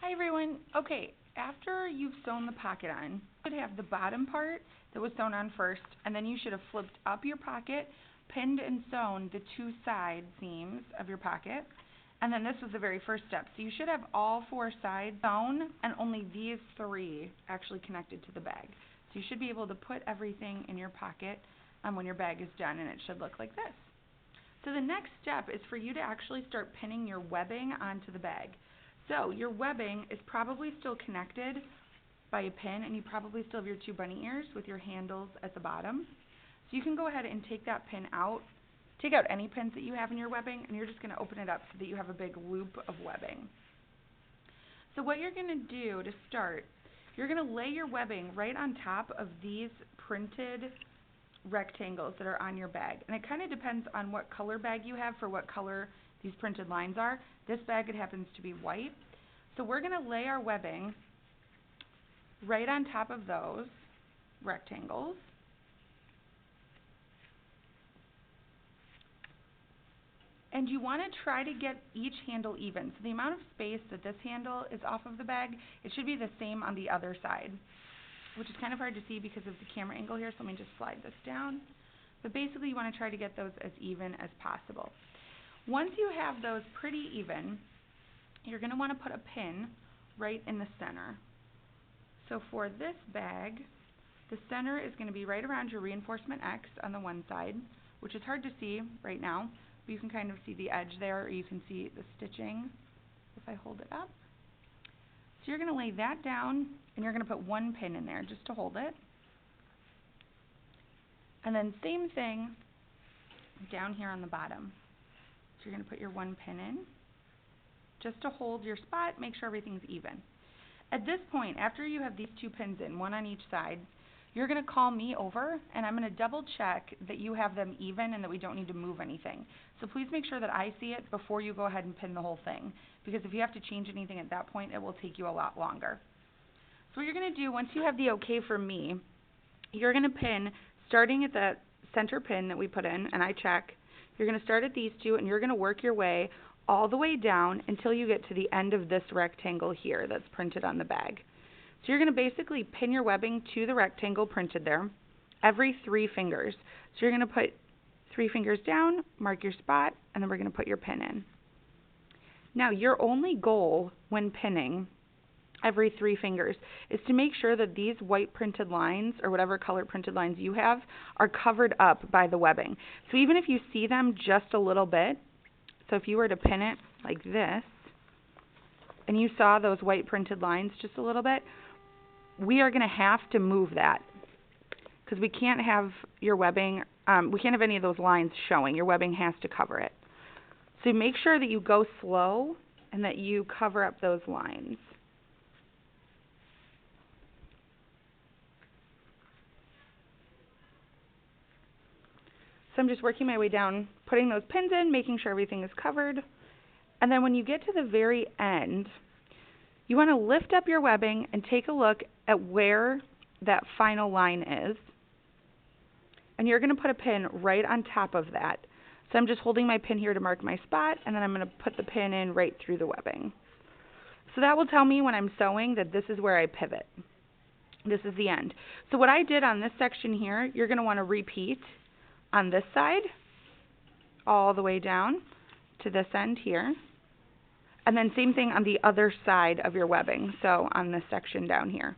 Hi everyone. Okay, after you've sewn the pocket on, you should have the bottom part that was sewn on first, and then you should have flipped up your pocket, pinned and sewn the two side seams of your pocket, and then this was the very first step. So you should have all four sides sewn and only these three actually connected to the bag. So you should be able to put everything in your pocket when your bag is done, and it should look like this. So the next step is for you to actually start pinning your webbing onto the bag. So your webbing is probably still connected by a pin, and you probably still have your two bunny ears with your handles at the bottom. So you can go ahead and take that pin out. Take out any pins that you have in your webbing, and you're just going to open it up so that you have a big loop of webbing. So what you're going to do to start, you're going to lay your webbing right on top of these printed rectangles that are on your bag. And it kind of depends on what color bag you have for what color these printed lines are. This bag, it happens to be white. So we're going to lay our webbing right on top of those rectangles. And you want to try to get each handle even. So the amount of space that this handle is off of the bag, it should be the same on the other side, which is kind of hard to see because of the camera angle here, so let me just slide this down. But basically you want to try to get those as even as possible. Once you have those pretty even, you're going to want to put a pin right in the center. So for this bag, the center is going to be right around your reinforcement X on the one side, which is hard to see right now, but you can kind of see the edge there, or you can see the stitching if I hold it up. So you're going to lay that down, and you're going to put one pin in there just to hold it. And then same thing down here on the bottom. So you're going to put your one pin in just to hold your spot, make sure everything's even. At this point, after you have these two pins in, one on each side, you're going to call me over, and I'm going to double check that you have them even and that we don't need to move anything. So please make sure that I see it before you go ahead and pin the whole thing, because if you have to change anything at that point, it will take you a lot longer. So what you're going to do, once you have the okay from me, you're going to pin, starting at the center pin that we put in, and I check. You're going to start at these two, and you're going to work your way all the way down until you get to the end of this rectangle here that's printed on the bag. So you're going to basically pin your webbing to the rectangle printed there every 3 fingers. So you're going to put 3 fingers down, mark your spot, and then we're going to put your pin in. Now your only goal when pinning every 3 fingers is to make sure that these white printed lines, or whatever color printed lines you have, are covered up by the webbing. So even if you see them just a little bit, so if you were to pin it like this, and you saw those white printed lines just a little bit, we are going to have to move that, because we can't have your webbing, we can't have any of those lines showing. Your webbing has to cover it. So make sure that you go slow and that you cover up those lines. So I'm just working my way down, putting those pins in, making sure everything is covered. And then when you get to the very end, you want to lift up your webbing and take a look at where that final line is. And you're going to put a pin right on top of that. So I'm just holding my pin here to mark my spot, and then I'm going to put the pin in right through the webbing. So that will tell me when I'm sewing that this is where I pivot. This is the end. So what I did on this section here, you're going to want to repeat on this side all the way down to this end here. And then same thing on the other side of your webbing, so on this section down here.